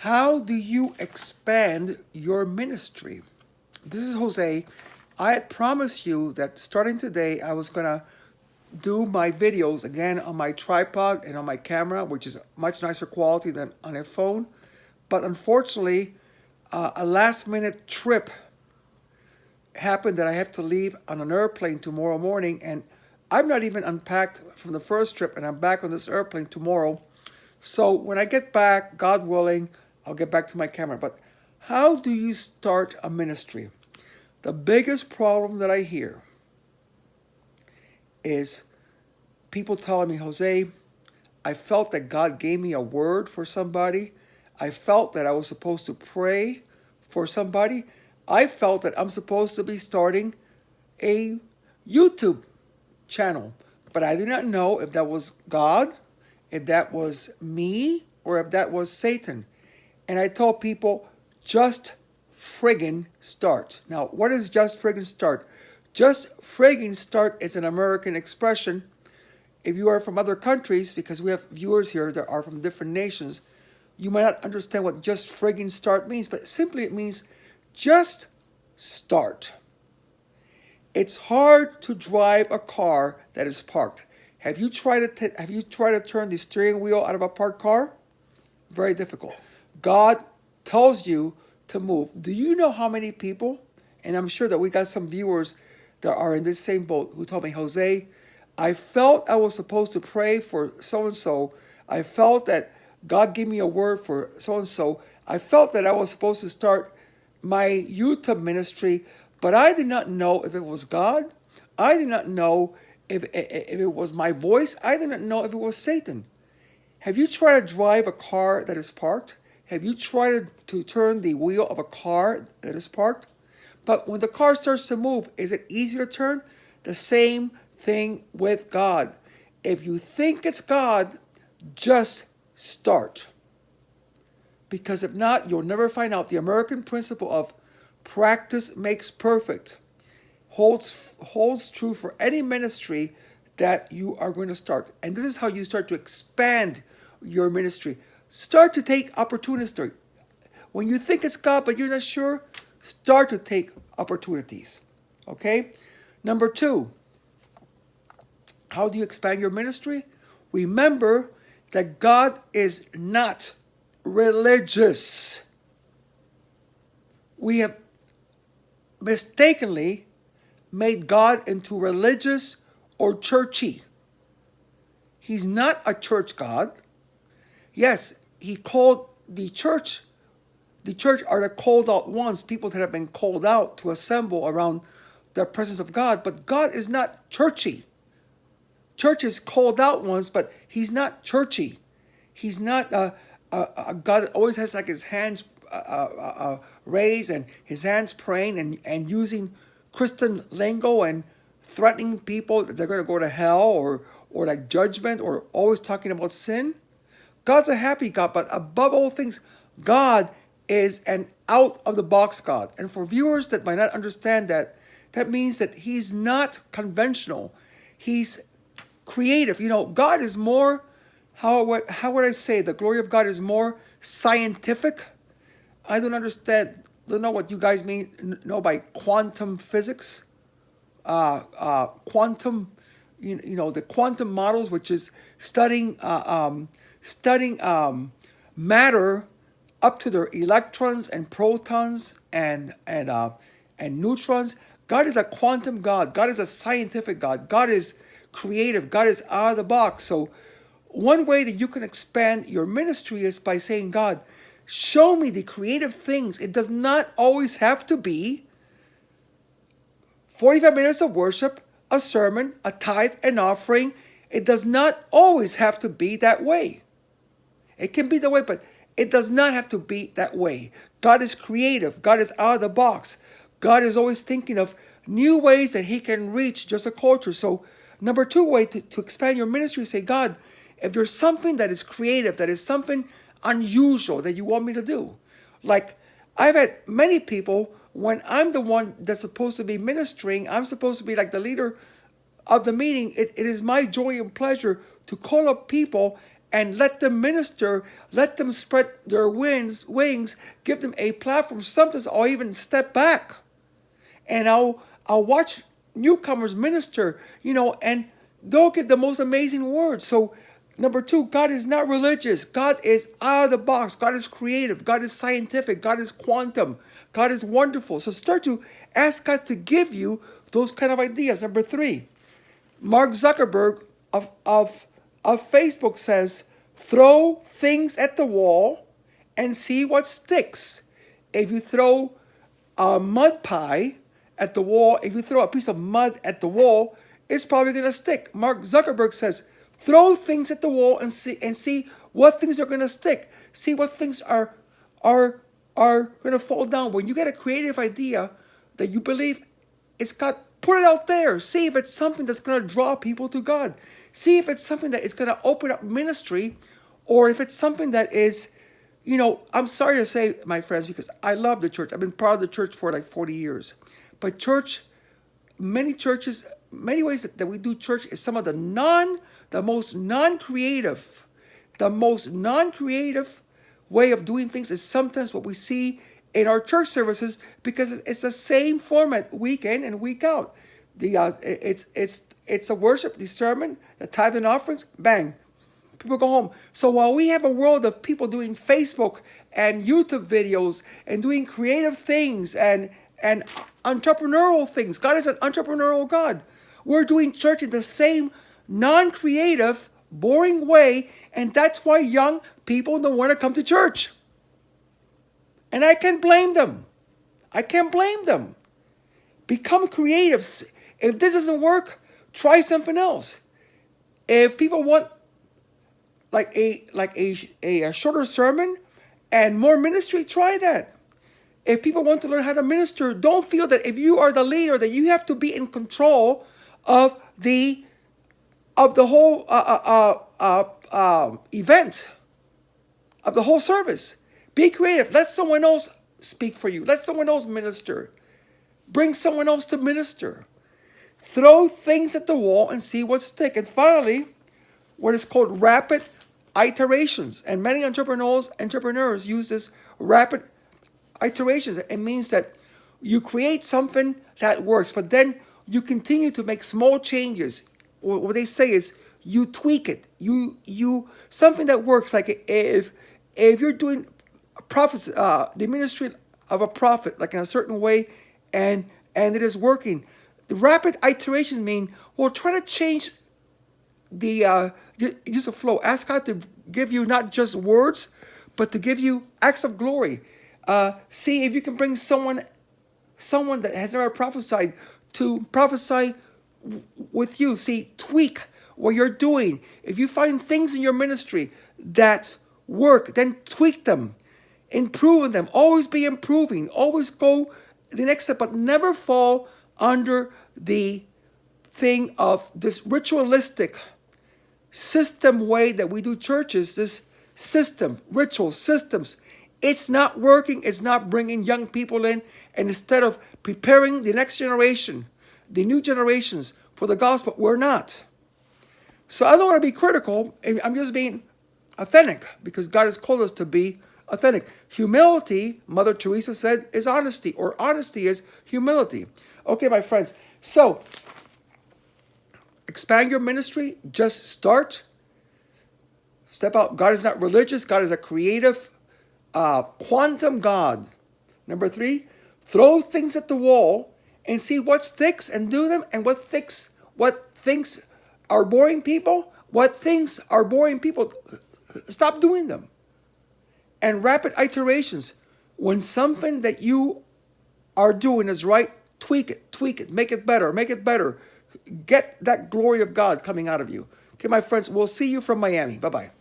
How do you expand your ministry? This is Jose. I had promised you that starting today, I was going to do my videos again on my tripod and on my camera, which is much nicer quality than on a phone. But unfortunately, a last minute trip happened that I have to leave on an airplane tomorrow morning, and I'm not even unpacked from the first trip, and I'm back on this airplane tomorrow. So when I get back, God willing, I'll get back to my camera. But how do you start a ministry? The biggest problem that I hear is people telling me, Jose, I felt that God gave me a word for somebody. I felt that I was supposed to pray for somebody. I felt that I'm supposed to be starting a YouTube channel. But I did not know if that was God, if that was me, or if that was Satan. And I told people, just friggin' start. Now, what is just friggin' start? Just friggin' start is an American expression. If you are from other countries, because we have viewers here that are from different nations, you might not understand what just friggin' start means, but simply it means just start. It's hard to drive a car that is parked. Have you tried to turn the steering wheel out of a parked car? Very difficult. God tells you to move. Do you know how many people, and I'm sure that we got some viewers that are in this same boat, who told me, Jose, I felt I was supposed to pray for so-and-so. I felt that God gave me a word for so-and-so. I felt that I was supposed to start my YouTube ministry, but I did not know if it was God. I did not know if it was my voice. I did not know if it was Satan. Have you tried to drive a car that is parked? Have you tried to turn the wheel of a car that is parked? But when the car starts to move, is it easy to turn? The same thing with God. If you think it's God, just start. Because if not, you'll never find out. The American principle of practice makes perfect holds true for any ministry that you are going to start. And this is how you start to expand your ministry. Start to take opportunities. When you think it's God but you're not sure, start to take opportunities. Okay? Number 2, how do you expand your ministry? Remember that God is not religious. We have mistakenly made God into religious or churchy. He's not a church God. Yes, he called the church. The church are the called out ones, people that have been called out to assemble around the presence of God. But God is not churchy. Church is called out ones, but he's not churchy. He's not a God that always has like his hands raised and his hands praying and using Christian lingo and threatening people that they're going to go to hell or like judgment, or always talking about sin. God's a happy God, but above all things, God is an out-of-the-box God. And for viewers that might not understand that, that means that he's not conventional. He's creative. You know, God is more, how would I say, the glory of God is more scientific. I don't know what you guys know by quantum physics. Quantum, the quantum models, which is studying matter up to their electrons and protons and neutrons. God is a quantum God. God is a scientific God. God is creative. God is out of the box. So one way that you can expand your ministry is by saying, God, show me the creative things. It does not always have to be 45 minutes of worship, a sermon, a tithe, an offering. It does not always have to be that way. It can be that way, but it does not have to be that way. God is creative. God is out of the box. God is always thinking of new ways that he can reach just a culture. So number 2 way to expand your ministry, say, God, if there's something that is creative, that is something unusual that you want me to do. Like, I've had many people, when I'm the one that's supposed to be ministering, I'm supposed to be like the leader of the meeting. It is my joy and pleasure to call up people and let them minister, let them spread their wings, give them a platform. Sometimes I'll even step back and I'll watch newcomers minister, and they'll get the most amazing words. So number two, God is not religious. God is out of the box. God is creative. God is scientific. God is quantum. God is wonderful. So start to ask God to give you those kind of ideas. Number three, Mark Zuckerberg of Facebook says, throw things at the wall and see what sticks. If you throw a mud pie at the wall, if you throw a piece of mud at the wall, it's probably going to stick. Mark Zuckerberg says, throw things at the wall and see what things are going to stick. See what things are going to fall down. When you get a creative idea that you believe it's God, put it out there. See if it's something that's going to draw people to God. See if it's something that is going to open up ministry, or if it's something that is, I'm sorry to say, my friends, because I love the church. I've been part of the church for like 40 years. But many churches, many ways that we do church is some of the most non-creative way of doing things is sometimes what we see in our church services, because it's the same format week in and week out. It's a worship, the sermon, the tithe and offerings, bang, people go home. So while we have a world of people doing Facebook and YouTube videos and doing creative things and entrepreneurial things, God is an entrepreneurial God. We're doing church in the same non-creative, boring way, and that's why young people don't want to come to church. And I can't blame them. Become creative. If this doesn't work, try something else. If people want like a shorter sermon and more ministry, try that. If people want to learn how to minister, don't feel that if you are the leader that you have to be in control of the whole event, of the whole service. Be creative. Let someone else speak for you. Let someone else minister. Bring someone else to minister. Throw things at the wall and see what sticks. And finally, what is called rapid iterations. And many entrepreneurs use this rapid iterations. It means that you create something that works, but then you continue to make small changes. What they say is you tweak it. You something that works. Like if you're doing prophecy, the ministry of a prophet, like in a certain way, and it is working. The rapid iterations mean, well, try to change the use of flow. Ask God to give you not just words, but to give you acts of glory. See if you can bring someone that has never prophesied to prophesy with you. See, tweak what you're doing. If you find things in your ministry that work, then tweak them, improve them. Always be improving. Always go the next step, but never fall under the thing of this ritualistic system way that we do churches. This system, ritual systems. It's not working. It's not bringing young people in. And instead of preparing the next generation, the new generations for the gospel, we're not. So I don't want to be critical. I'm just being authentic, because God has called us to be authentic. Humility, Mother Teresa said, is honesty, or honesty is humility. Okay, my friends. So expand your ministry. Just start. Step out. God is not religious. God is a creative, quantum God. Number three, throw things at the wall and see what sticks and do them, and what things are boring people. What things are boring people, stop doing them. And rapid iterations. When something that you are doing is right, tweak it, make it better. Get that glory of God coming out of you. Okay, my friends, we'll see you from Miami. Bye-bye.